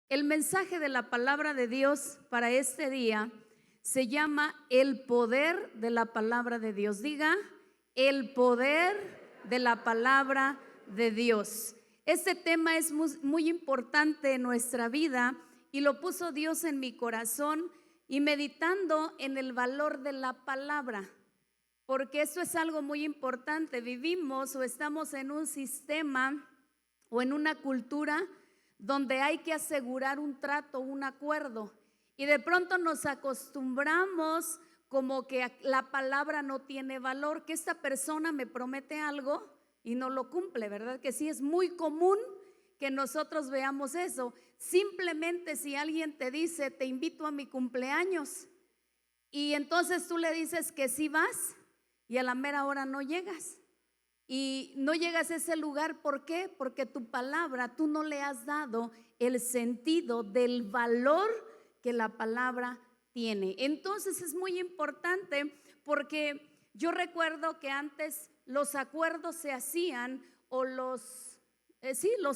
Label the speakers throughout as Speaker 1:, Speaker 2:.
Speaker 1: El mensaje de la palabra de Dios para este día se llama el poder de la palabra de Dios. Diga, el poder de la palabra de Dios. Este tema es muy importante en nuestra vida y lo puso Dios en mi corazón y meditando en el valor de la palabra, porque eso es algo muy importante. Vivimos o estamos en un sistema o en una cultura donde hay que asegurar un trato, un acuerdo, y de pronto nos acostumbramos como que la palabra no tiene valor, que esta persona me promete algo y no lo cumple, ¿verdad? Que sí, es muy común que nosotros veamos eso. Simplemente si alguien te dice, te invito a mi cumpleaños, y entonces tú le dices que sí vas y a la mera hora no llegas. Y no llegas a ese lugar, ¿por qué? Porque tu palabra, tú no le has dado el sentido del valor que la palabra tiene. Entonces es muy importante, porque yo recuerdo que antes los acuerdos se hacían, o los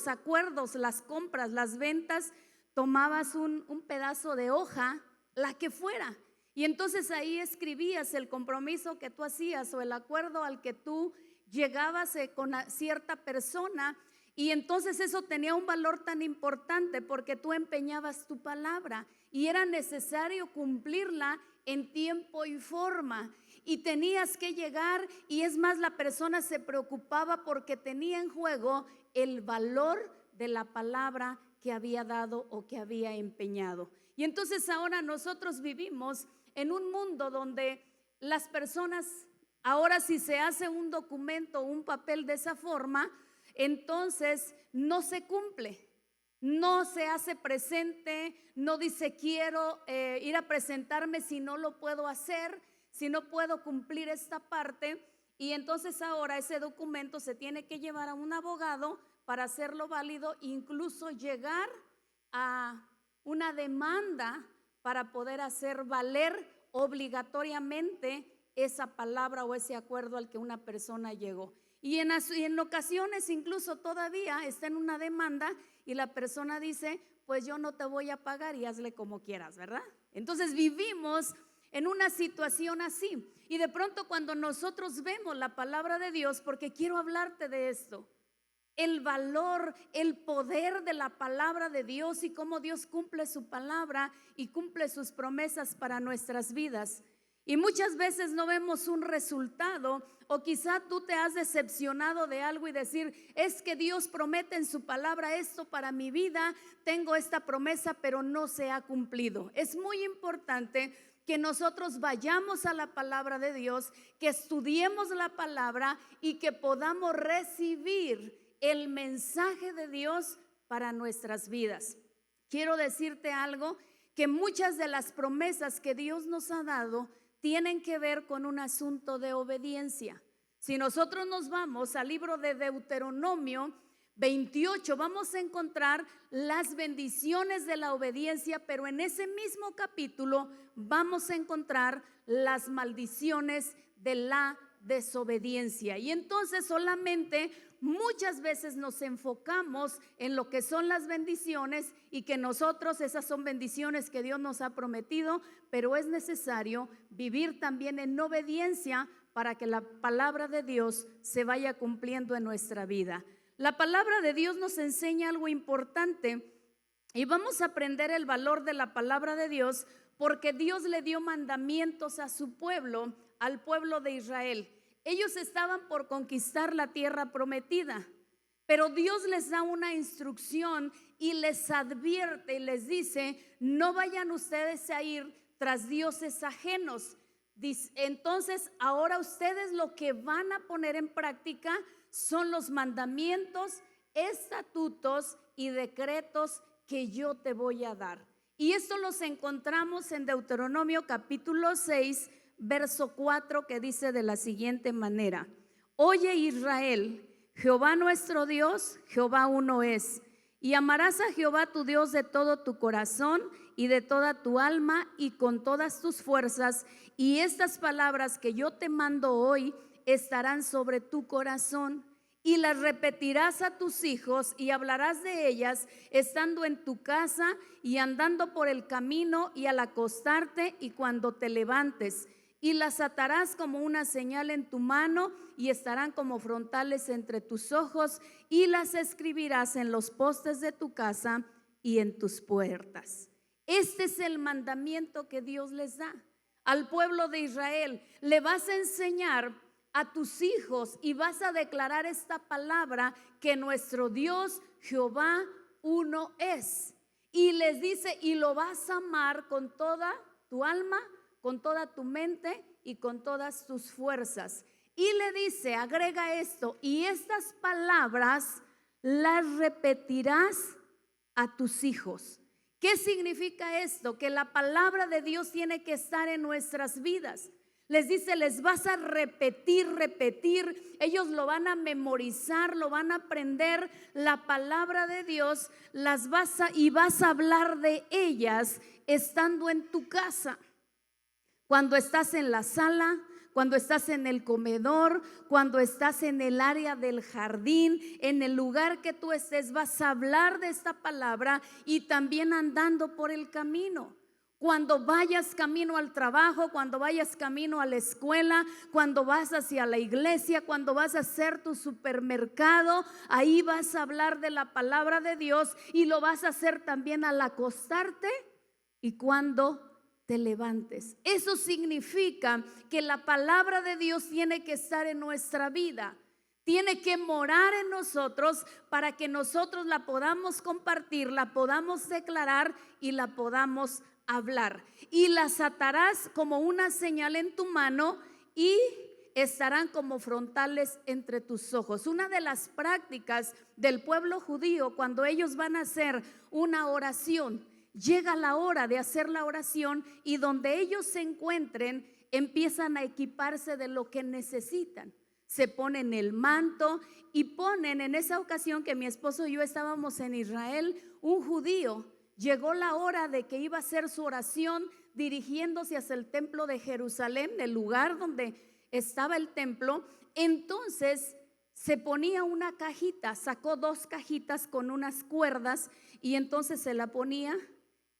Speaker 1: acuerdos, las compras, las ventas, tomabas un pedazo de hoja, la que fuera, y entonces ahí escribías el compromiso que tú hacías o el acuerdo al que tú llegabas con cierta persona, y entonces eso tenía un valor tan importante porque tú empeñabas tu palabra y era necesario cumplirla en tiempo y forma, y tenías que llegar, y es más, la persona se preocupaba porque tenía en juego el valor de la palabra que había dado o que había empeñado. Y entonces ahora nosotros vivimos en un mundo donde las personas, ahora si se hace un documento o un papel de esa forma, entonces no se cumple, no se hace presente, no dice quiero ir a presentarme si no lo puedo hacer, si no puedo cumplir esta parte. Y entonces ahora ese documento se tiene que llevar a un abogado para hacerlo válido, incluso llegar a una demanda para poder hacer valer obligatoriamente esa palabra o ese acuerdo al que una persona llegó. Y en ocasiones incluso todavía está en una demanda y la persona dice, pues yo no te voy a pagar y hazle como quieras, ¿verdad? Entonces vivimos en una situación así. Y de pronto cuando nosotros vemos la palabra de Dios, porque quiero hablarte de esto, el valor, el poder de la palabra de Dios y cómo Dios cumple su palabra y cumple sus promesas para nuestras vidas. Y muchas veces no vemos un resultado, o quizá tú te has decepcionado de algo y decir, es que Dios promete en su palabra esto para mi vida, tengo esta promesa, pero no se ha cumplido. Es muy importante que nosotros vayamos a la palabra de Dios, que estudiemos la palabra y que podamos recibir el mensaje de Dios para nuestras vidas. Quiero decirte algo, que muchas de las promesas que Dios nos ha dado tienen que ver con un asunto de obediencia. Si nosotros nos vamos al libro de Deuteronomio 28, vamos a encontrar las bendiciones de la obediencia, pero en ese mismo capítulo vamos a encontrar las maldiciones de la desobediencia. Y entonces solamente muchas veces nos enfocamos en lo que son las bendiciones, y que nosotros, esas son bendiciones que Dios nos ha prometido, pero es necesario vivir también en obediencia para que la palabra de Dios se vaya cumpliendo en nuestra vida. La palabra de Dios nos enseña algo importante y vamos a aprender el valor de la palabra de Dios, porque Dios le dio mandamientos a su pueblo, al pueblo de Israel. Ellos estaban por conquistar la tierra prometida, pero Dios les da una instrucción y les advierte y les dice, no vayan ustedes a ir tras dioses ajenos. Entonces ahora ustedes lo que van a poner en práctica son los mandamientos, estatutos y decretos que yo te voy a dar. Y esto los encontramos en Deuteronomio capítulo 6, verso 4, que dice de la siguiente manera: oye Israel, Jehová nuestro Dios, Jehová uno es, y amarás a Jehová tu Dios de todo tu corazón y de toda tu alma y con todas tus fuerzas, y estas palabras que yo te mando hoy estarán sobre tu corazón, y las repetirás a tus hijos y hablarás de ellas estando en tu casa y andando por el camino y al acostarte y cuando te levantes. Y las atarás como una señal en tu mano y estarán como frontales entre tus ojos y las escribirás en los postes de tu casa y en tus puertas. Este es el mandamiento que Dios les da al pueblo de Israel. Le vas a enseñar a tus hijos y vas a declarar esta palabra, que nuestro Dios Jehová uno es. Y les dice, y lo vas a amar con toda tu alma, con toda tu mente y con todas tus fuerzas. Y le dice, agrega esto, y estas palabras las repetirás a tus hijos. ¿Qué significa esto? Que la palabra de Dios tiene que estar en nuestras vidas. Les dice, les vas a repetir. Ellos lo van a memorizar, lo van a aprender. La palabra de Dios vas a hablar de ellas estando en tu casa. Cuando estás en la sala, cuando estás en el comedor, cuando estás en el área del jardín, en el lugar que tú estés, vas a hablar de esta palabra, y también andando por el camino. Cuando vayas camino al trabajo, cuando vayas camino a la escuela, cuando vas hacia la iglesia, cuando vas a hacer tu supermercado, ahí vas a hablar de la palabra de Dios, y lo vas a hacer también al acostarte y cuando te levantes. Eso significa que la palabra de Dios tiene que estar en nuestra vida. Tiene que morar en nosotros para que nosotros la podamos compartir, la podamos declarar y la podamos hablar. Y las atarás como una señal en tu mano y estarán como frontales entre tus ojos. Una de las prácticas del pueblo judío, cuando ellos van a hacer una oración, llega la hora de hacer la oración, y donde ellos se encuentren empiezan a equiparse de lo que necesitan. Se ponen el manto y ponen, en esa ocasión que mi esposo y yo estábamos en Israel, un judío, llegó la hora de que iba a hacer su oración dirigiéndose hacia el templo de Jerusalén, el lugar donde estaba el templo. Entonces se ponía una cajita, sacó 2 cajitas con unas cuerdas, y entonces se la ponía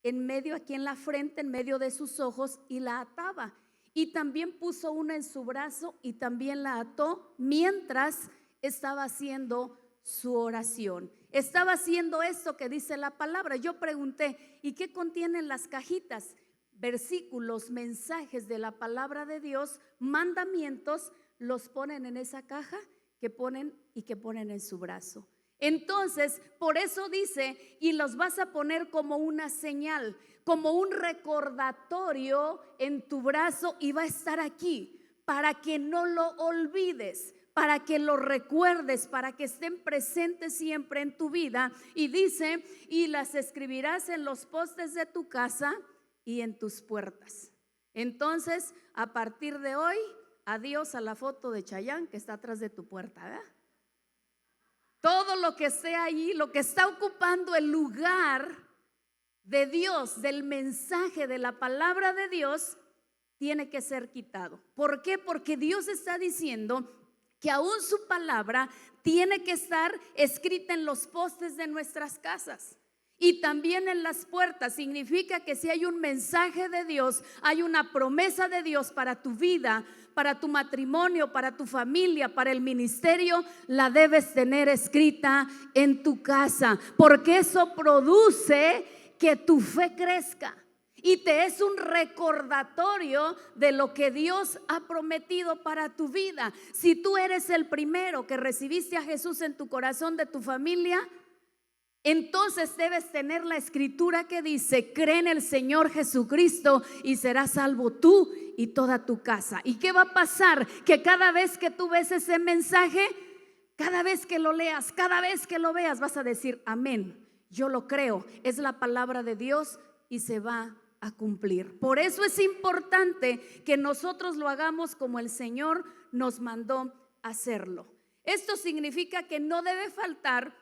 Speaker 1: en medio, aquí en la frente, en medio de sus ojos, y la ataba. Y también puso una en su brazo y también la ató mientras estaba haciendo su oración. Estaba haciendo esto que dice la palabra. Yo pregunté, ¿y qué contienen las cajitas? Versículos, mensajes de la palabra de Dios, mandamientos, los ponen en esa caja que ponen en su brazo. Entonces, por eso dice, y los vas a poner como una señal, como un recordatorio en tu brazo, y va a estar aquí para que no lo olvides, para que lo recuerdes, para que estén presentes siempre en tu vida. Y dice, y las escribirás en los postes de tu casa y en tus puertas. Entonces, a partir de hoy, adiós a la foto de Chayanne que está atrás de tu puerta, ¿verdad? Todo lo que sea allí, lo que está ocupando el lugar de Dios, del mensaje, de la palabra de Dios, tiene que ser quitado. ¿Por qué? Porque Dios está diciendo que aún su palabra tiene que estar escrita en los postes de nuestras casas y también en las puertas. Significa que si hay un mensaje de Dios, hay una promesa de Dios para tu vida, para tu matrimonio, para tu familia, para el ministerio, la debes tener escrita en tu casa, porque eso produce que tu fe crezca y te es un recordatorio de lo que Dios ha prometido para tu vida. Si tú eres el primero que recibiste a Jesús en tu corazón, de tu familia, entonces debes tener la escritura que dice: cree en el Señor Jesucristo y serás salvo tú y toda tu casa. ¿Y qué va a pasar? Que cada vez que tú ves ese mensaje, cada vez que lo leas, cada vez que lo veas, vas a decir: amén, yo lo creo, es la palabra de Dios y se va a cumplir. Por eso es importante que nosotros lo hagamos como el Señor nos mandó hacerlo. Esto significa que no debe faltar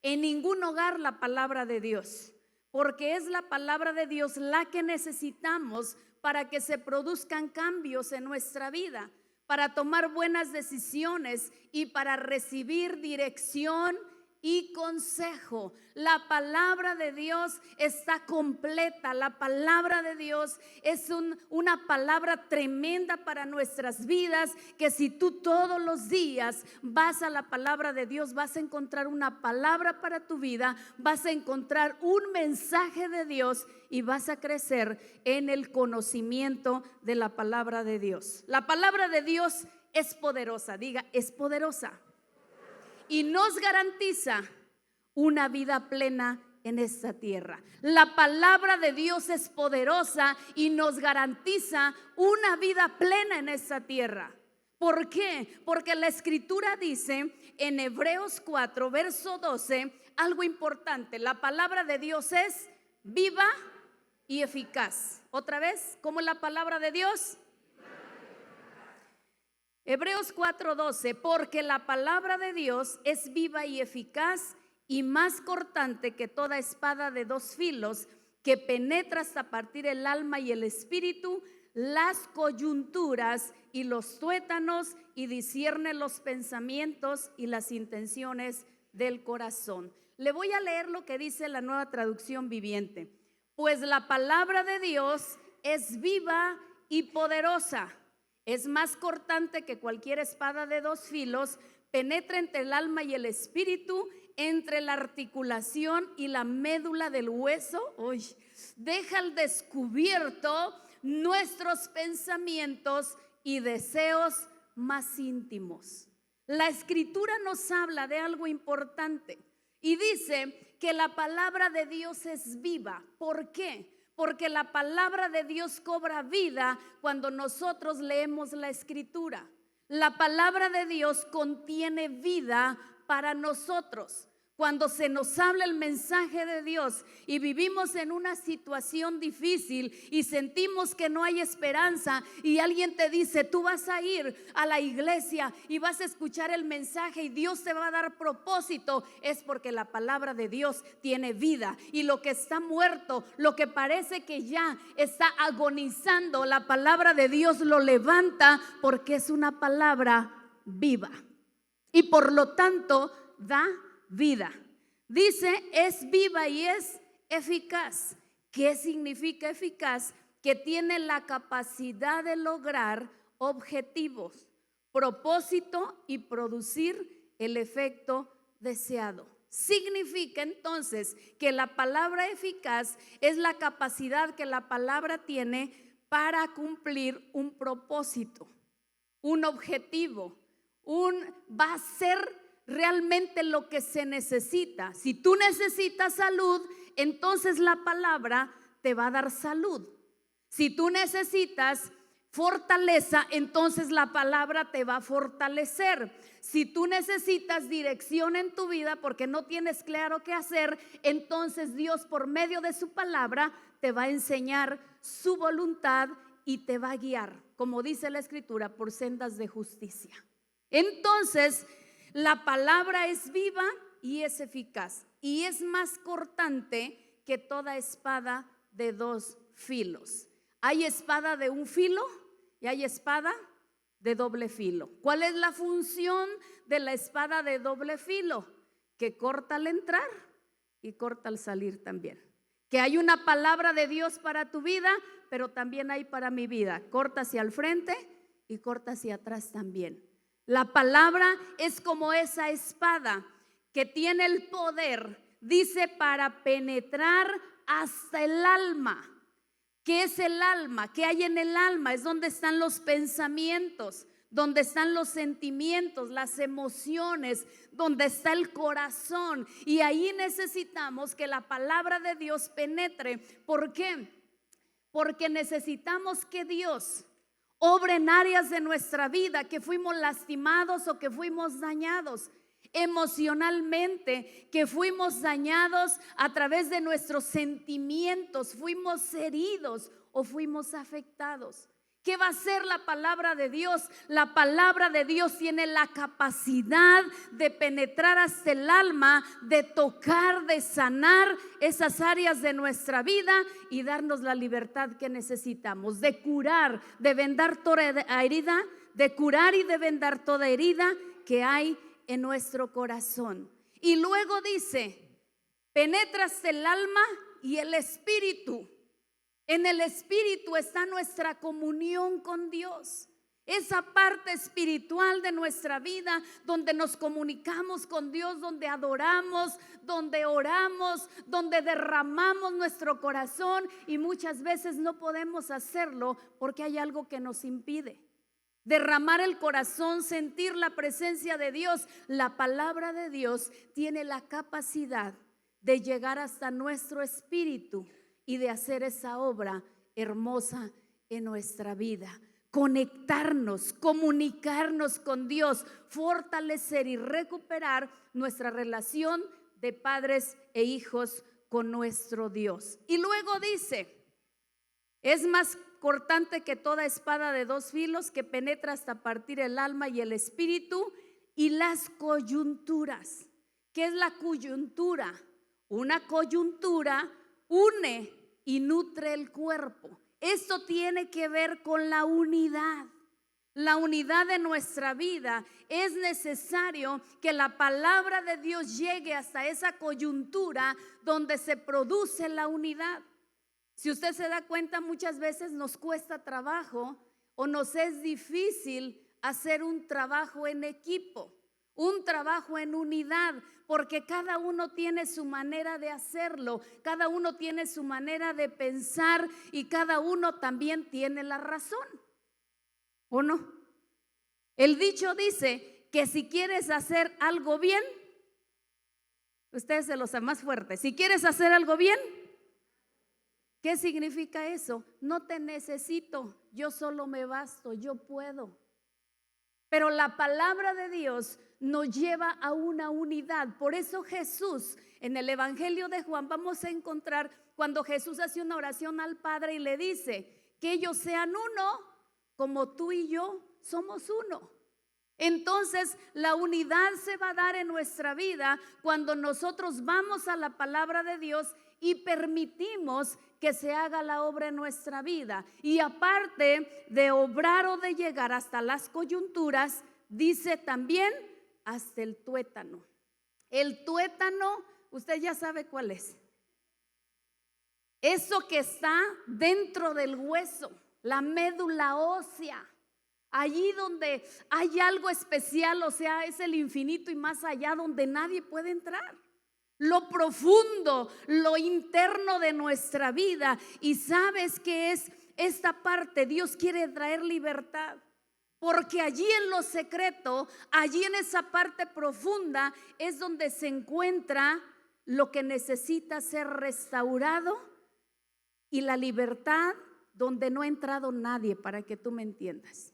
Speaker 1: en ningún hogar la palabra de Dios, porque es la palabra de Dios la que necesitamos para que se produzcan cambios en nuestra vida. para tomar buenas decisiones y para recibir dirección y consejo. La palabra de Dios está completa. La palabra de Dios es una palabra tremenda para nuestras vidas, que si tú todos los días vas a la palabra de Dios, vas a encontrar una palabra para tu vida, vas a encontrar un mensaje de Dios y vas a crecer en el conocimiento de la palabra de Dios. La palabra de Dios es poderosa, diga, es poderosa. Y nos garantiza una vida plena en esta tierra. La palabra de Dios es poderosa y nos garantiza una vida plena en esta tierra. ¿Por qué? Porque la escritura dice en Hebreos 4, verso 12, algo importante. La palabra de Dios es viva y eficaz. Otra vez, ¿cómo es la palabra de Dios? Hebreos 4:12, porque la palabra de Dios es viva y eficaz y más cortante que toda espada de dos filos, que penetra hasta partir el alma y el espíritu, las coyunturas y los tuétanos, y discierne los pensamientos y las intenciones del corazón. Le voy a leer lo que dice la Nueva Traducción Viviente. Pues la palabra de Dios es viva y poderosa. Es más cortante que cualquier espada de dos filos, penetra entre el alma y el espíritu, entre la articulación y la médula del hueso. Uy, deja al descubierto nuestros pensamientos y deseos más íntimos. La escritura nos habla de algo importante y dice que la palabra de Dios es viva. ¿Por qué? Porque la palabra de Dios cobra vida cuando nosotros leemos la escritura. La palabra de Dios contiene vida para nosotros. Cuando se nos habla el mensaje de Dios y vivimos en una situación difícil y sentimos que no hay esperanza, y alguien te dice, tú vas a ir a la iglesia y vas a escuchar el mensaje y Dios te va a dar propósito, es porque la palabra de Dios tiene vida. Y lo que está muerto, lo que parece que ya está agonizando, la palabra de Dios lo levanta, porque es una palabra viva y por lo tanto da vida. Dice, es viva y es eficaz. ¿Qué significa eficaz? Que tiene la capacidad de lograr objetivos, propósito y producir el efecto deseado. Significa entonces que la palabra eficaz es la capacidad que la palabra tiene para cumplir un propósito, un objetivo, va a ser realmente lo que se necesita. Si tú necesitas salud, entonces la palabra te va a dar salud. Si tú necesitas fortaleza, entonces la palabra te va a fortalecer. Si tú necesitas dirección en tu vida porque no tienes claro qué hacer, entonces Dios por medio de su palabra te va a enseñar su voluntad y te va a guiar, como dice la escritura, por sendas de justicia. Entonces la palabra es viva y es eficaz y es más cortante que toda espada de dos filos. Hay espada de un filo y hay espada de doble filo. ¿Cuál es la función de la espada de doble filo? Que corta al entrar y corta al salir también. Que hay una palabra de Dios para tu vida, pero también hay para mi vida. Corta hacia el frente y corta hacia atrás también. La palabra es como esa espada que tiene el poder, dice, para penetrar hasta el alma. ¿Qué es el alma? ¿Qué hay en el alma? Es donde están los pensamientos, donde están los sentimientos, las emociones, donde está el corazón. Y ahí necesitamos que la palabra de Dios penetre. ¿Por qué? Porque necesitamos que Dios obre en áreas de nuestra vida que fuimos lastimados o que fuimos dañados emocionalmente, que fuimos dañados a través de nuestros sentimientos, fuimos heridos o fuimos afectados. ¿Qué va a hacer la palabra de Dios? La palabra de Dios tiene la capacidad de penetrar hasta el alma, de tocar, de sanar esas áreas de nuestra vida y darnos la libertad que necesitamos, de curar, de vendar toda herida, de curar y de vendar toda herida que hay en nuestro corazón. Y luego dice, penetra hasta el alma y el espíritu. En el espíritu está nuestra comunión con Dios. Esa parte espiritual de nuestra vida donde nos comunicamos con Dios, donde adoramos, donde oramos, donde derramamos nuestro corazón, y muchas veces no podemos hacerlo porque hay algo que nos impide. Derramar el corazón, sentir la presencia de Dios. La palabra de Dios tiene la capacidad de llegar hasta nuestro espíritu y de hacer esa obra hermosa en nuestra vida. Conectarnos, comunicarnos con Dios, fortalecer y recuperar nuestra relación de padres e hijos con nuestro Dios. Y luego dice, es más cortante que toda espada de dos filos, que penetra hasta partir el alma y el espíritu y las coyunturas. ¿Qué es la coyuntura? Una coyuntura une y nutre el cuerpo. Esto tiene que ver con la unidad de nuestra vida. Es necesario que la palabra de Dios llegue hasta esa coyuntura donde se produce la unidad. Si usted se da cuenta, muchas veces nos cuesta trabajo o nos es difícil hacer un trabajo en equipo, un trabajo en unidad, porque cada uno tiene su manera de hacerlo, cada uno tiene su manera de pensar y cada uno también tiene la razón, ¿o no? El dicho dice que si quieres hacer algo bien, ustedes se los dan más fuerte, si quieres hacer algo bien, ¿qué significa eso? No te necesito, yo solo me basto, yo puedo. Pero la palabra de Dios nos lleva a una unidad. Por eso Jesús, en el Evangelio de Juan, vamos a encontrar cuando Jesús hace una oración al Padre y le dice que ellos sean uno, como tú y yo somos uno. Entonces la unidad se va a dar en nuestra vida cuando nosotros vamos a la palabra de Dios y permitimos que se haga la obra en nuestra vida. Y aparte de obrar o de llegar hasta las coyunturas, dice también hasta el tuétano. El tuétano, usted ya sabe cuál es. Eso que está dentro del hueso, la médula ósea. Allí donde hay algo especial, o sea, es el infinito y más allá, donde nadie puede entrar. Lo profundo, lo interno de nuestra vida. Y sabes que es esta parte, Dios quiere traer libertad, porque allí en lo secreto, allí en esa parte profunda es donde se encuentra lo que necesita ser restaurado, y la libertad donde no ha entrado nadie, para que tú me entiendas.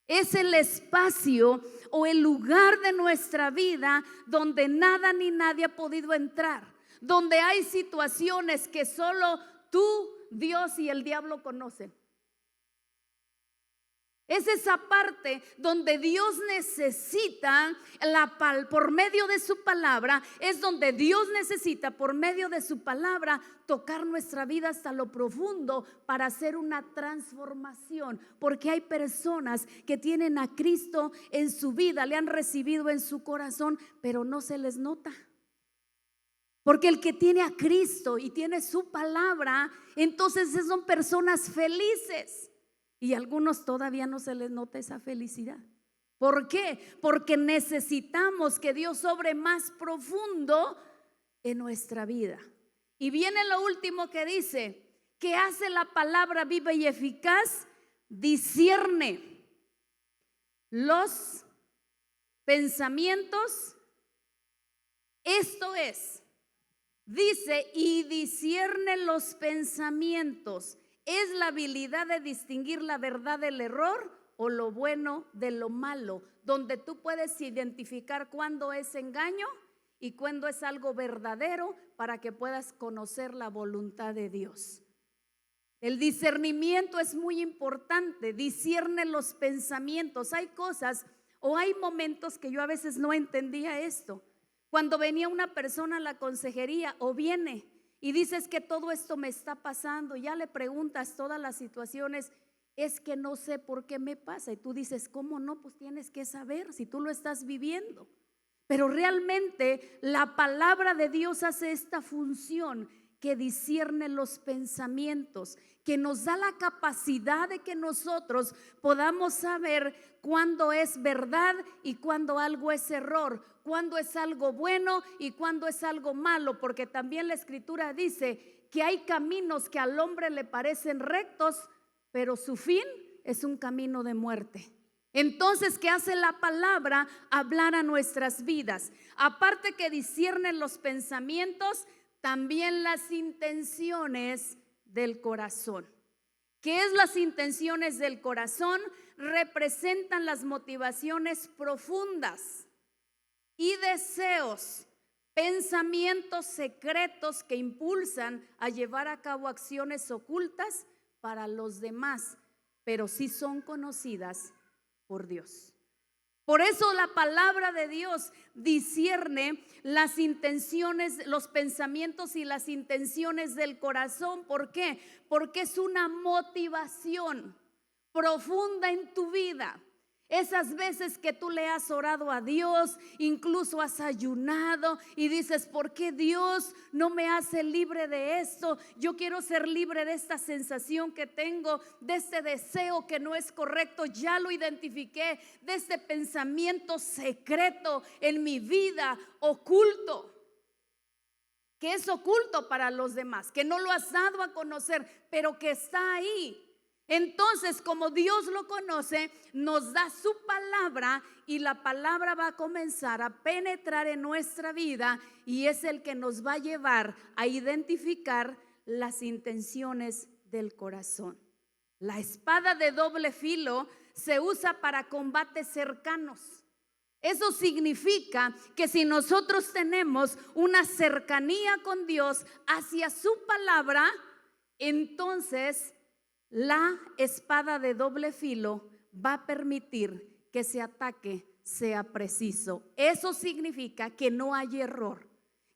Speaker 1: Es el espacio o el lugar de nuestra vida donde nada ni nadie ha podido entrar, donde hay situaciones que solo tú, Dios y el diablo conocen. Es esa parte donde Dios necesita por medio de su palabra, es donde Dios necesita por medio de su palabra tocar nuestra vida hasta lo profundo para hacer una transformación. Porque hay personas que tienen a Cristo en su vida, le han recibido en su corazón, pero no se les nota. Porque el que tiene a Cristo y tiene su palabra, entonces son personas felices. Y a algunos todavía no se les nota esa felicidad. ¿Por qué? Porque necesitamos que Dios obre más profundo en nuestra vida. Y viene lo último que dice, que hace la palabra viva y eficaz, discierne los pensamientos. Esto es, dice, y discierne los pensamientos. Es la habilidad de distinguir la verdad del error o lo bueno de lo malo, donde tú puedes identificar cuándo es engaño y cuándo es algo verdadero, para que puedas conocer la voluntad de Dios. El discernimiento es muy importante. Discierne los pensamientos. Hay cosas o hay momentos que yo a veces no entendía esto. Cuando venía una persona a la consejería o viene y dices que todo esto me está pasando, ya le preguntas todas las situaciones es que no sé por qué me pasa. Y tú dices, ¿cómo no? Pues tienes que saber si tú lo estás viviendo. Pero realmente la palabra de Dios hace esta función que discierne los pensamientos, que nos da la capacidad de que nosotros podamos saber cuándo es verdad y cuándo algo es error, cuándo es algo bueno y cuándo es algo malo, porque también la Escritura dice que hay caminos que al hombre le parecen rectos, pero su fin es un camino de muerte. Entonces, ¿qué hace la palabra? Hablar a nuestras vidas. Aparte que disciernen los pensamientos, también las intenciones del corazón. ¿Qué es las intenciones del corazón? Representan las motivaciones profundas y deseos, pensamientos secretos que impulsan a llevar a cabo acciones ocultas para los demás, pero sí son conocidas por Dios. Por eso la palabra de Dios discierne las intenciones, los pensamientos y las intenciones del corazón. ¿Por qué? Porque es una motivación profunda en tu vida. Esas veces que tú le has orado a Dios, incluso has ayunado y dices, ¿por qué Dios no me hace libre de esto? Yo quiero ser libre de esta sensación que tengo, de este deseo que no es correcto, ya lo identifiqué, de este pensamiento secreto en mi vida, oculto, que es oculto para los demás, que no lo has dado a conocer, pero que está ahí. Entonces, como Dios lo conoce, nos da su palabra y la palabra va a comenzar a penetrar en nuestra vida y es el que nos va a llevar a identificar las intenciones del corazón. La espada de doble filo se usa para combates cercanos. Eso significa que si nosotros tenemos una cercanía con Dios hacia su palabra, entonces la espada de doble filo va a permitir que ese ataque sea preciso. Eso significa que no hay error,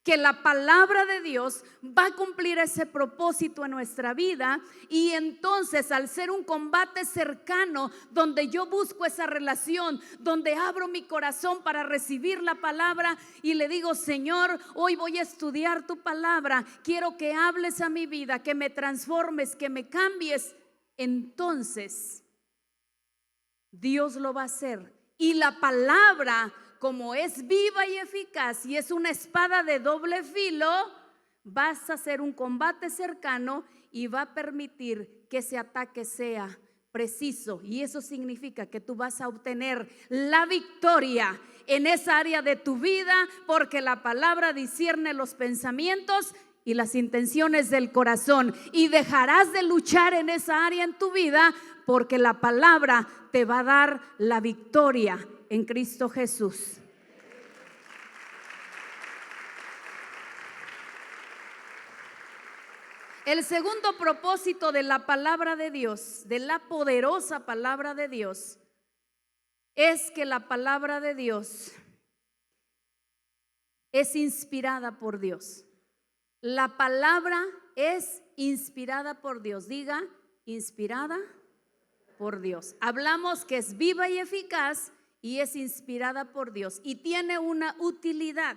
Speaker 1: que la palabra de Dios va a cumplir ese propósito en nuestra vida. Y entonces, al ser un combate cercano, donde yo busco esa relación, donde abro mi corazón para recibir la palabra y le digo, Señor, hoy voy a estudiar tu palabra, quiero que hables a mi vida, que me transformes, que me cambies. Entonces Dios lo va a hacer. Y la palabra, como es viva y eficaz y es una espada de doble filo, vas a hacer un combate cercano y va a permitir que ese ataque sea preciso. Y eso significa que tú vas a obtener la victoria en esa área de tu vida, porque la palabra discierne los pensamientos y las intenciones del corazón, y dejarás de luchar en esa área en tu vida, porque la palabra te va a dar la victoria en Cristo Jesús. El segundo propósito de la palabra de Dios, de la poderosa palabra de Dios, es que la palabra de Dios es inspirada por Dios. La palabra es inspirada por Dios. Diga, inspirada por Dios. Hablamos que es viva y eficaz y es inspirada por Dios y tiene una utilidad.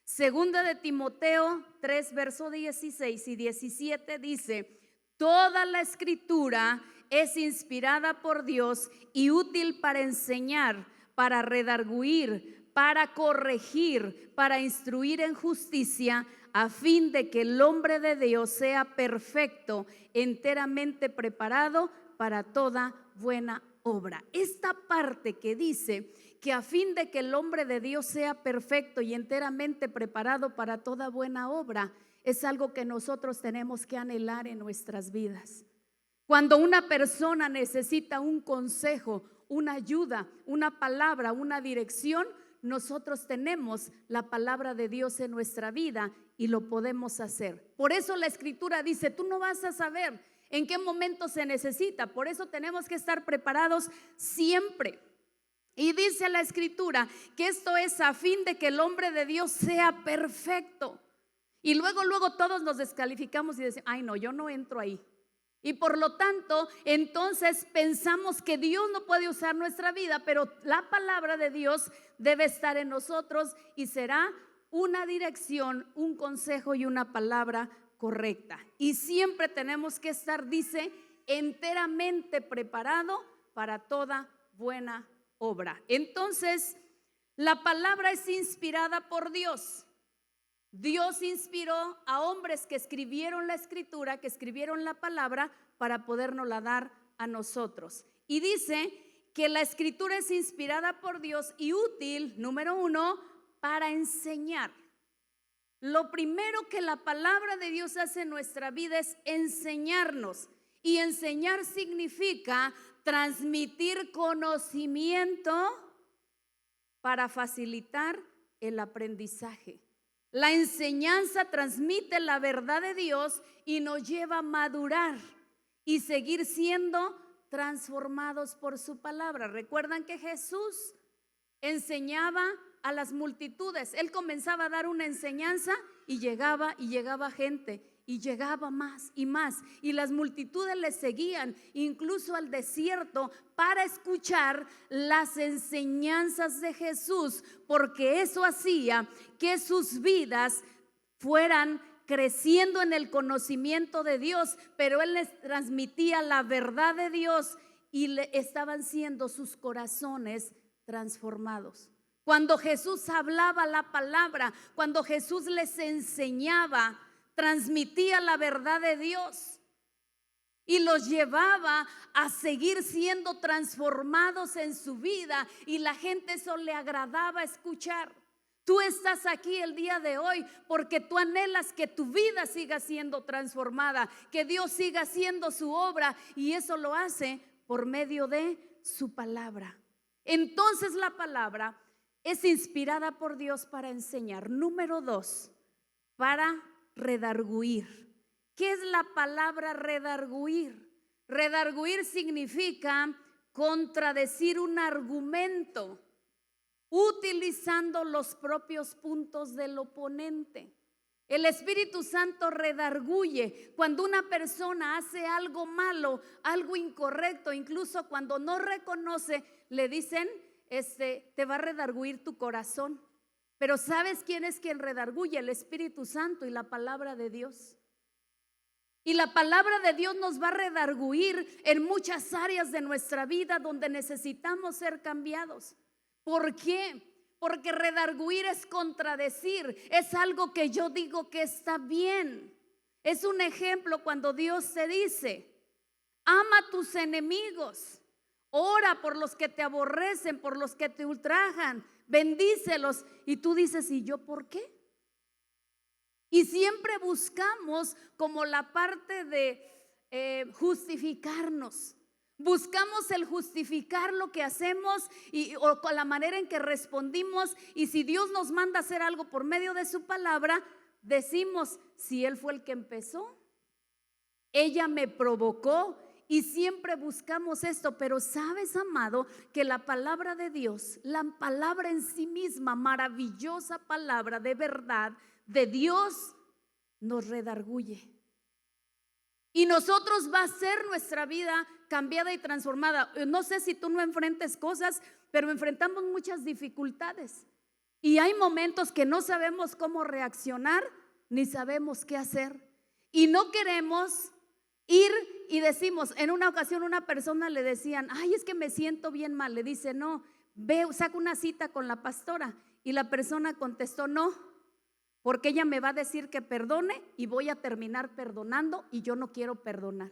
Speaker 1: Segunda de Timoteo 3, verso 16 y 17 dice: toda la escritura es inspirada por Dios y útil para enseñar, para redarguir, para corregir, para instruir en justicia, a fin de que el hombre de Dios sea perfecto, enteramente preparado para toda buena obra. Esta parte que dice que a fin de que el hombre de Dios sea perfecto y enteramente preparado para toda buena obra, es algo que nosotros tenemos que anhelar en nuestras vidas. Cuando una persona necesita un consejo, una ayuda, una palabra, una dirección, nosotros tenemos la palabra de Dios en nuestra vida y lo podemos hacer. Por eso la Escritura dice, tú no vas a saber en qué momento se necesita. Por eso tenemos que estar preparados siempre. Y dice la Escritura que esto es a fin de que el hombre de Dios sea perfecto. Y luego todos nos descalificamos y decimos, ay no, yo no entro ahí. Y por lo tanto, entonces pensamos que Dios no puede usar nuestra vida, pero la palabra de Dios debe estar en nosotros y será una dirección, un consejo y una palabra correcta. Y siempre tenemos que estar, dice, enteramente preparado para toda buena obra. Entonces, la palabra es inspirada por Dios. Dios inspiró a hombres que escribieron la escritura, que escribieron la palabra para podérnosla dar a nosotros. Y dice que la escritura es inspirada por Dios y útil, número 1, para enseñar. Lo primero que la palabra de Dios hace en nuestra vida es enseñarnos. Y enseñar significa transmitir conocimiento para facilitar el aprendizaje. La enseñanza transmite la verdad de Dios y nos lleva a madurar y seguir siendo transformados por su palabra. Recuerdan que Jesús enseñaba a las multitudes. Él comenzaba a dar una enseñanza y llegaba gente. Y llegaba más y más, y las multitudes le seguían incluso al desierto para escuchar las enseñanzas de Jesús, porque eso hacía que sus vidas fueran creciendo en el conocimiento de Dios, pero Él les transmitía la verdad de Dios y estaban siendo sus corazones transformados. Cuando Jesús hablaba la palabra, cuando Jesús les enseñaba, transmitía la verdad de Dios y los llevaba a seguir siendo transformados en su vida, y la gente eso le agradaba escuchar. Tú estás aquí el día de hoy porque tú anhelas que tu vida siga siendo transformada, que Dios siga haciendo su obra, y eso lo hace por medio de su palabra. Entonces la palabra es inspirada por Dios para enseñar. Número 2, para redarguir. ¿Qué es la palabra redarguir? Redarguir significa contradecir un argumento utilizando los propios puntos del oponente. El Espíritu Santo redarguye cuando una persona hace algo malo, algo incorrecto. Incluso cuando no reconoce, le dicen, te va a redarguir tu corazón. Pero ¿sabes quién es quien redarguye? El Espíritu Santo y la palabra de Dios. Y la palabra de Dios nos va a redarguir en muchas áreas de nuestra vida donde necesitamos ser cambiados. ¿Por qué? Porque redarguir es contradecir, es algo que yo digo que está bien. Es un ejemplo cuando Dios te dice: ama a tus enemigos, ora por los que te aborrecen, por los que te ultrajan, bendícelos. Y tú dices: ¿y yo por qué? Y siempre buscamos como la parte de justificarnos. Buscamos el justificar lo que hacemos o con la manera en que respondimos. Y si Dios nos manda a hacer algo por medio de su palabra, decimos: si Él fue el que empezó, ella me provocó. Y siempre buscamos esto. Pero sabes, amado, que la palabra de Dios, la palabra en sí misma, maravillosa palabra de verdad de Dios, nos redarguye. Y nosotros va a ser nuestra vida cambiada y transformada. No sé si tú no enfrentes cosas, pero enfrentamos muchas dificultades. Y hay momentos que no sabemos cómo reaccionar, ni sabemos qué hacer. Y no queremos ir y decimos, en una ocasión una persona le decían: ay, es que me siento bien mal. Le dice: no, ve, saca una cita con la pastora. Y la persona contestó: no, porque ella me va a decir que perdone y voy a terminar perdonando, y yo no quiero perdonar.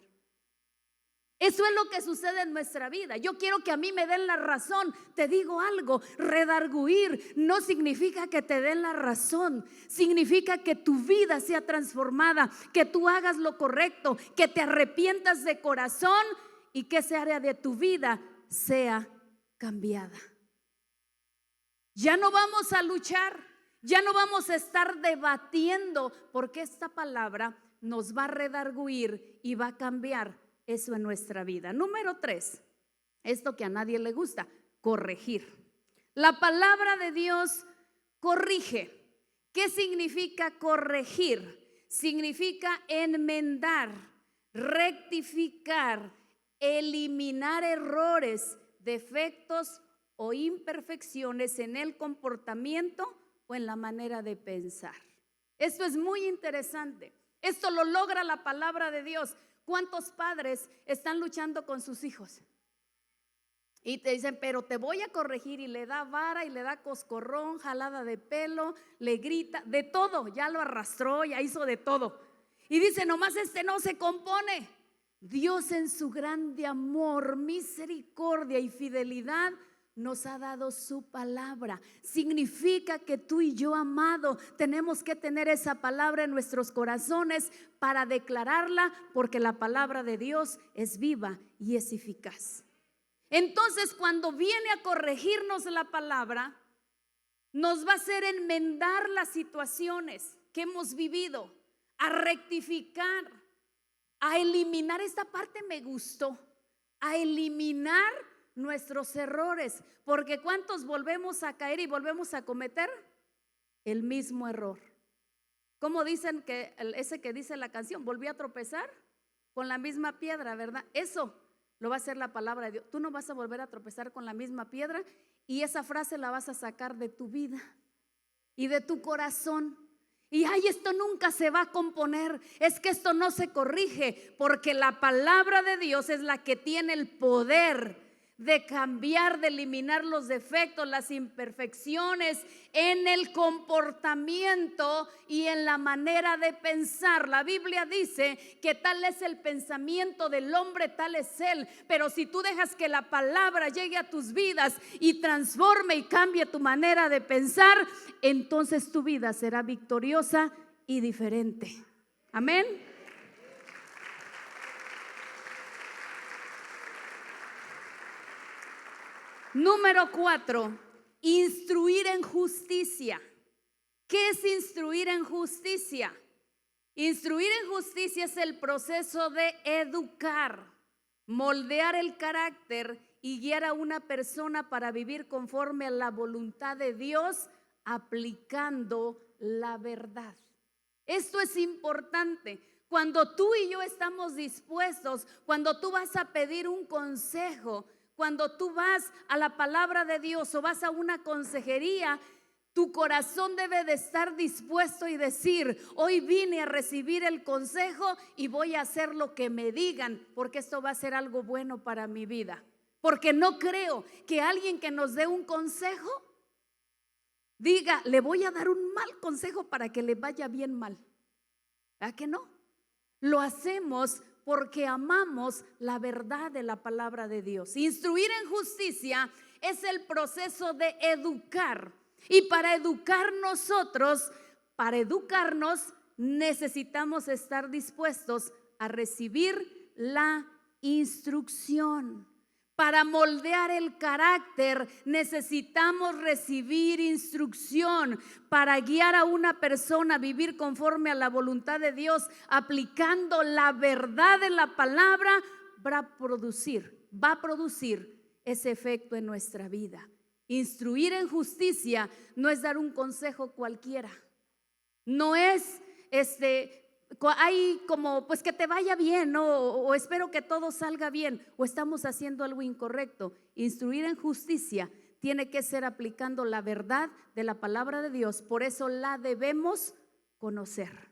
Speaker 1: Eso es lo que sucede en nuestra vida. Yo quiero que a mí me den la razón. Te digo algo: redarguir no significa que te den la razón. Significa que tu vida sea transformada, que tú hagas lo correcto, que te arrepientas de corazón y que esa área de tu vida sea cambiada. Ya no vamos a luchar, ya no vamos a estar debatiendo, porque esta palabra nos va a redarguir y va a cambiar eso en nuestra vida. Número 3, esto que a nadie le gusta: corregir. La palabra de Dios corrige. ¿Qué significa corregir? Significa enmendar, rectificar, eliminar errores, defectos o imperfecciones en el comportamiento o en la manera de pensar. Esto es muy interesante. Esto lo logra la palabra de Dios. ¿Cuántos padres están luchando con sus hijos? Y te dicen, pero te voy a corregir, y le da vara y le da coscorrón, jalada de pelo, le grita, de todo, ya lo arrastró, ya hizo de todo. Y dice, nomás este no se compone. Dios en su grande amor, misericordia y fidelidad nos ha dado su palabra. Significa que tú y yo, amado, tenemos que tener esa palabra en nuestros corazones para declararla, porque la palabra de Dios es viva y es eficaz. Entonces, cuando viene a corregirnos la palabra, nos va a hacer enmendar las situaciones que hemos vivido, a rectificar, a eliminar. Esta parte me gustó, a eliminar nuestros errores, porque ¿cuántos volvemos a caer y volvemos a cometer el mismo error? ¿Cómo dicen que ese que dice la canción, volví a tropezar con la misma piedra, verdad? Eso lo va a hacer la palabra de Dios. Tú no vas a volver a tropezar con la misma piedra, y esa frase la vas a sacar de tu vida y de tu corazón. Y ay, esto nunca se va a componer, es que esto no se corrige, porque la palabra de Dios es la que tiene el poder de cambiar, de eliminar los defectos, las imperfecciones en el comportamiento y en la manera de pensar. La Biblia dice que tal es el pensamiento del hombre, tal es él. Pero si tú dejas que la palabra llegue a tus vidas y transforme y cambie tu manera de pensar, entonces tu vida será victoriosa y diferente. Amén. Número 4, instruir en justicia. ¿Qué es instruir en justicia? Instruir en justicia es el proceso de educar, moldear el carácter y guiar a una persona para vivir conforme a la voluntad de Dios, aplicando la verdad. Esto es importante. Cuando tú y yo estamos dispuestos, cuando tú vas a pedir un consejo, cuando tú vas a la palabra de Dios o vas a una consejería, tu corazón debe de estar dispuesto y decir, hoy vine a recibir el consejo y voy a hacer lo que me digan, porque esto va a ser algo bueno para mi vida. Porque no creo que alguien que nos dé un consejo diga, le voy a dar un mal consejo para que le vaya bien mal. ¿Verdad que no? Lo hacemos porque amamos la verdad de la palabra de Dios. Instruir en justicia es el proceso de educar. Y para educarnos, necesitamos estar dispuestos a recibir la instrucción. Para moldear el carácter necesitamos recibir instrucción. Para guiar a una persona a vivir conforme a la voluntad de Dios, aplicando la verdad de la palabra, va a producir ese efecto en nuestra vida. Instruir en justicia no es dar un consejo cualquiera. No es hay como pues que te vaya bien, ¿no? O espero que todo salga bien, o estamos haciendo algo incorrecto. Instruir en justicia tiene que ser aplicando la verdad de la palabra de Dios. Por eso la debemos conocer.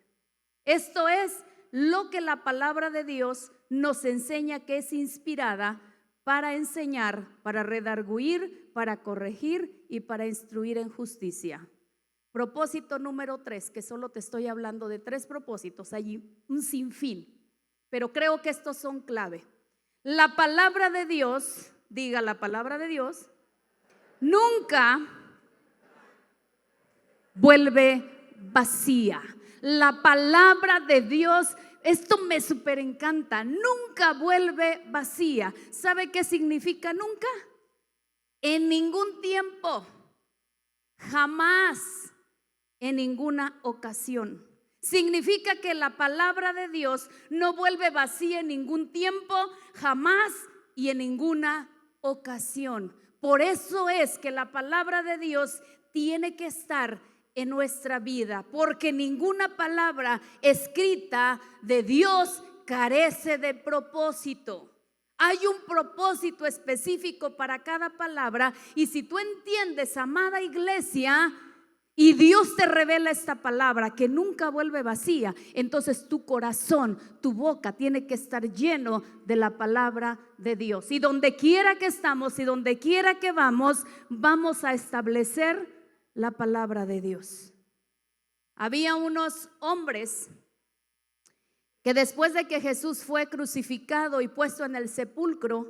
Speaker 1: Esto es lo que la palabra de Dios nos enseña, que es inspirada para enseñar, para redarguir, para corregir y para instruir en justicia. Propósito número 3, que solo te estoy hablando de 3 propósitos, hay un sinfín, pero creo que estos son clave. La palabra de Dios, diga la palabra de Dios, nunca vuelve vacía. La palabra de Dios, esto me súper encanta, nunca vuelve vacía. ¿Sabe qué significa nunca? En ningún tiempo, jamás, en ninguna ocasión. Significa que la palabra de Dios no vuelve vacía en ningún tiempo, jamás y en ninguna ocasión. Por eso es que la palabra de Dios tiene que estar en nuestra vida, porque ninguna palabra escrita de Dios carece de propósito. Hay un propósito específico para cada palabra, y si tú entiendes, amada iglesia, y Dios te revela esta palabra que nunca vuelve vacía, entonces tu corazón, tu boca tiene que estar lleno de la palabra de Dios. Y donde quiera que estamos y donde quiera que vamos, vamos a establecer la palabra de Dios. Había unos hombres que después de que Jesús fue crucificado y puesto en el sepulcro,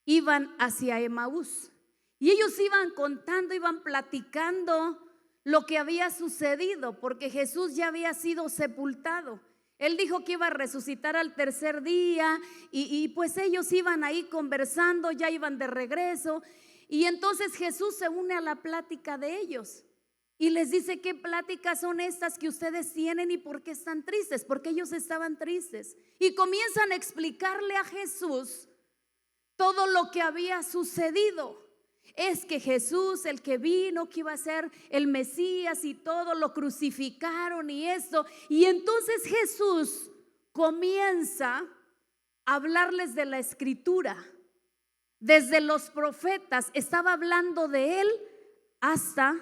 Speaker 1: iban hacia Emaús. Y ellos iban contando, iban platicando lo que había sucedido, porque Jesús ya había sido sepultado. Él dijo que iba a resucitar al tercer día y pues ellos iban ahí conversando, ya iban de regreso. Y entonces Jesús se une a la plática de ellos y les dice: ¿qué pláticas son estas que ustedes tienen y por qué están tristes? Porque ellos estaban tristes. Y comienzan a explicarle a Jesús todo lo que había sucedido. Es que Jesús, el que vino, que iba a ser el Mesías y todo, lo crucificaron y esto. Y entonces Jesús comienza a hablarles de la Escritura. Desde los profetas estaba hablando de él hasta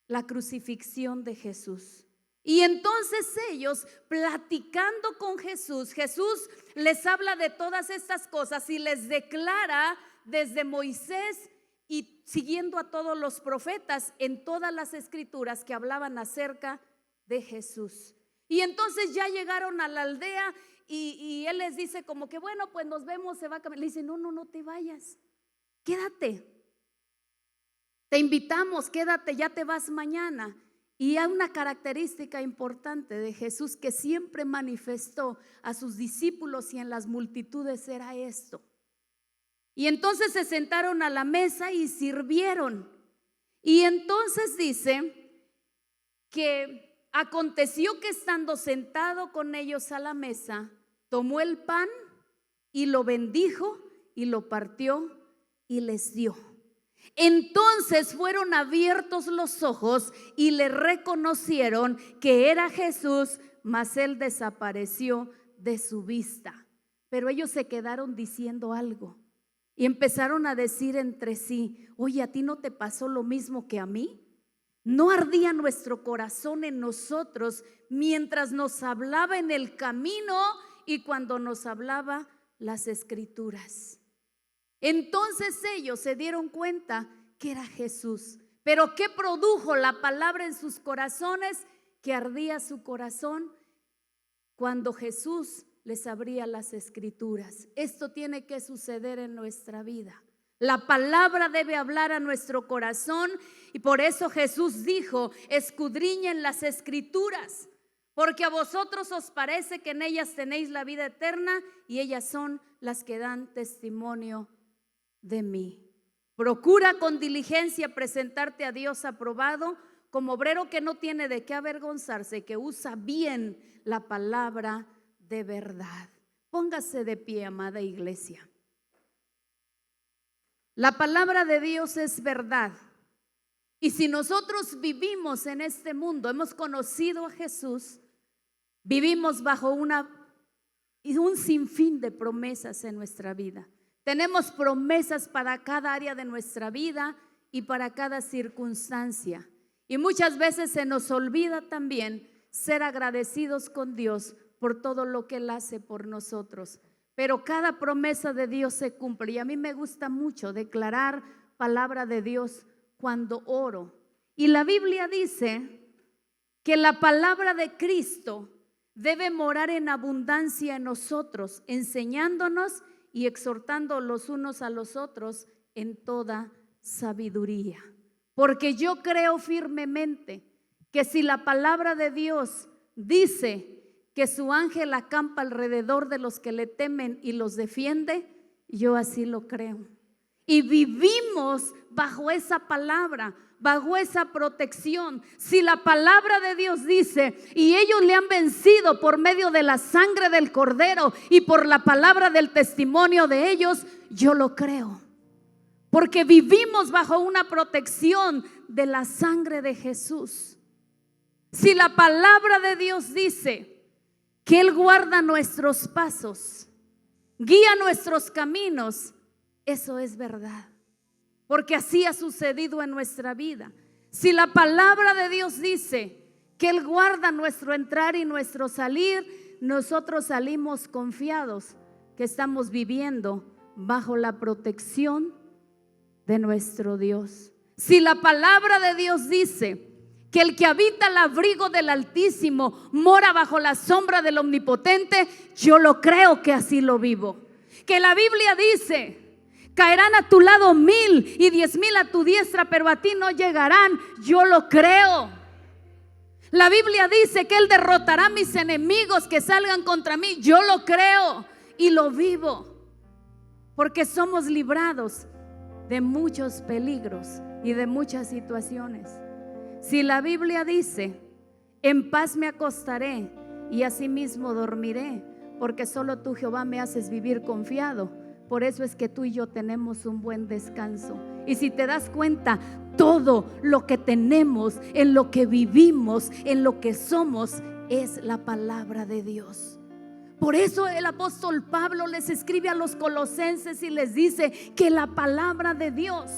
Speaker 1: la crucifixión de Jesús. Y entonces ellos, platicando con Jesús, Jesús les habla de todas estas cosas y les declara desde Moisés y siguiendo a todos los profetas en todas las escrituras que hablaban acerca de Jesús. Y entonces ya llegaron a la aldea y él les dice como que bueno, pues nos vemos, se va a caminar. Le dice: no te vayas, quédate. Te invitamos, quédate, ya te vas mañana. Y hay una característica importante de Jesús que siempre manifestó a sus discípulos y en las multitudes, era esto. Y entonces se sentaron a la mesa y sirvieron. Y entonces dice que aconteció que estando sentado con ellos a la mesa, tomó el pan y lo bendijo y lo partió y les dio. Entonces fueron abiertos los ojos y le reconocieron que era Jesús, mas él desapareció de su vista. Pero ellos se quedaron diciendo algo y empezaron a decir entre sí: oye, ¿a ti no te pasó lo mismo que a mí? ¿No ardía nuestro corazón en nosotros mientras nos hablaba en el camino y cuando nos hablaba las escrituras? Entonces ellos se dieron cuenta que era Jesús. Pero ¿qué produjo la palabra en sus corazones? Que ardía su corazón cuando Jesús les abría las escrituras. Esto tiene que suceder en nuestra vida. La palabra debe hablar a nuestro corazón y por eso Jesús dijo: escudriñen las escrituras, porque a vosotros os parece que en ellas tenéis la vida eterna y ellas son las que dan testimonio de mí. Procura con diligencia presentarte a Dios aprobado, como obrero que no tiene de qué avergonzarse, que usa bien la palabra de verdad. Póngase de pie, amada iglesia. La palabra de Dios es verdad. Y si nosotros vivimos en este mundo, hemos conocido a Jesús, vivimos bajo un sinfín de promesas en nuestra vida. Tenemos promesas para cada área de nuestra vida y para cada circunstancia. Y muchas veces se nos olvida también ser agradecidos con Dios por todo lo que Él hace por nosotros. Pero cada promesa de Dios se cumple. Y a mí me gusta mucho declarar palabra de Dios cuando oro. Y la Biblia dice que la palabra de Cristo debe morar en abundancia en nosotros, enseñándonos y exhortando los unos a los otros en toda sabiduría. Porque yo creo firmemente que si la palabra de Dios dice que su ángel acampa alrededor de los que le temen y los defiende, yo así lo creo. Y vivimos bajo esa palabra, bajo esa protección. Si la palabra de Dios dice, y ellos le han vencido por medio de la sangre del Cordero y por la palabra del testimonio de ellos, yo lo creo. Porque vivimos bajo una protección de la sangre de Jesús. Si la palabra de Dios dice que Él guarda nuestros pasos, guía nuestros caminos, eso es verdad, porque así ha sucedido en nuestra vida. Si la palabra de Dios dice que Él guarda nuestro entrar y nuestro salir, nosotros salimos confiados que estamos viviendo bajo la protección de nuestro Dios. Si la palabra de Dios dice que el que habita al abrigo del Altísimo mora bajo la sombra del Omnipotente, yo lo creo que así lo vivo. Que la Biblia dice: caerán a tu lado 1000 y 10,000 a tu diestra, pero a ti no llegarán. Yo lo creo. La Biblia dice que Él derrotará a mis enemigos que salgan contra mí. Yo lo creo y lo vivo, porque somos librados de muchos peligros y de muchas situaciones. Si la Biblia dice: en paz me acostaré y asimismo dormiré, porque solo tú, Jehová, me haces vivir confiado. Por eso es que tú y yo tenemos un buen descanso. Y si te das cuenta, todo lo que tenemos, en lo que vivimos, en lo que somos, es la palabra de Dios. Por eso el apóstol Pablo les escribe a los colosenses y les dice que la palabra de Dios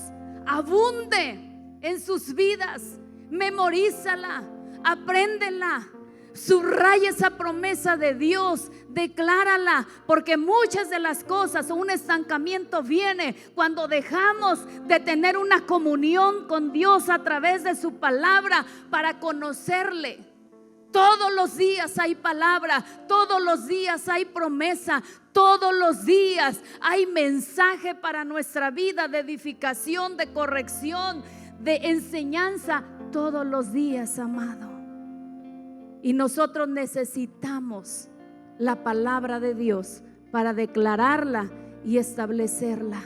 Speaker 1: abunde en sus vidas. Memorízala, apréndela, subraya esa promesa de Dios, declárala, porque muchas de las cosas o un estancamiento viene cuando dejamos de tener una comunión con Dios a través de su palabra para conocerle. Todos los días hay palabra, todos los días hay promesa, todos los días hay mensaje para nuestra vida de edificación, de corrección, de enseñanza, todos los días, amado. Y nosotros necesitamos la palabra de Dios para declararla y establecerla.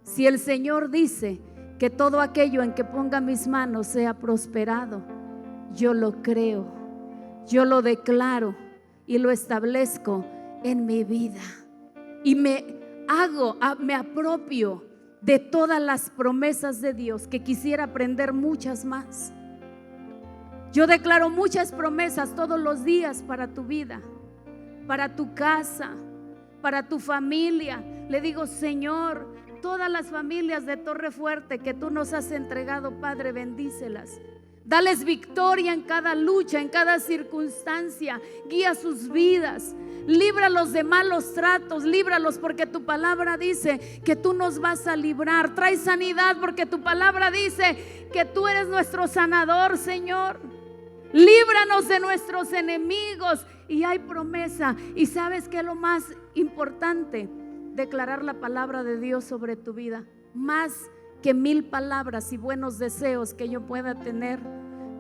Speaker 1: Si el Señor dice que todo aquello en que ponga mis manos sea prosperado, yo lo creo, yo lo declaro y lo establezco en mi vida. Y me apropio de todas las promesas de Dios, que quisiera aprender muchas más. Yo declaro muchas promesas todos los días para tu vida, para tu casa, para tu familia. Le digo: Señor, todas las familias de Torre Fuerte que tú nos has entregado, Padre, bendícelas. Dales victoria en cada lucha, en cada circunstancia. Guía sus vidas. Líbralos de malos tratos, líbralos porque tu palabra dice que tú nos vas a librar. Trae sanidad porque tu palabra dice que tú eres nuestro sanador, Señor. Líbranos de nuestros enemigos. Y hay promesa. Y sabes que es lo más importante: declarar la palabra de Dios sobre tu vida. Más que 1000 palabras y buenos deseos que yo pueda tener,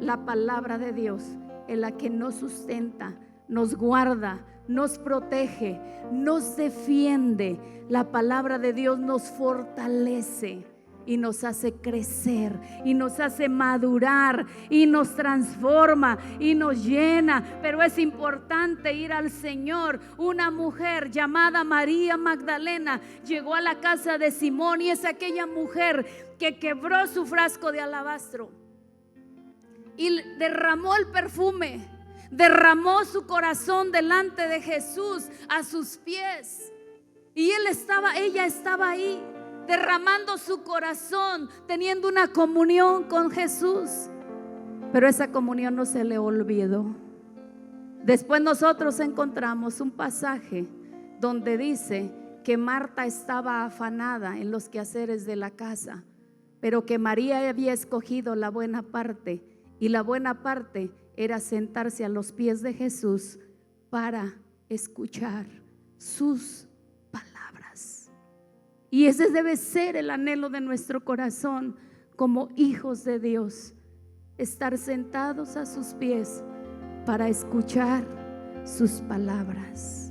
Speaker 1: la palabra de Dios es la que nos sustenta, nos guarda, nos protege, nos defiende. La palabra de Dios nos fortalece y nos hace crecer y nos hace madurar y nos transforma y nos llena. Pero es importante ir al Señor. Una mujer llamada María Magdalena llegó a la casa de Simón, y es aquella mujer que quebró su frasco de alabastro y derramó el perfume, derramó su corazón delante de Jesús a sus pies. Y ella estaba ahí, derramando su corazón, teniendo una comunión con Jesús. Pero esa comunión no se le olvidó. Después nosotros encontramos un pasaje donde dice que Marta estaba afanada en los quehaceres de la casa, pero que María había escogido la buena parte, y la buena parte era sentarse a los pies de Jesús para escuchar sus palabras. Y ese debe ser el anhelo de nuestro corazón como hijos de Dios: estar sentados a sus pies para escuchar sus palabras.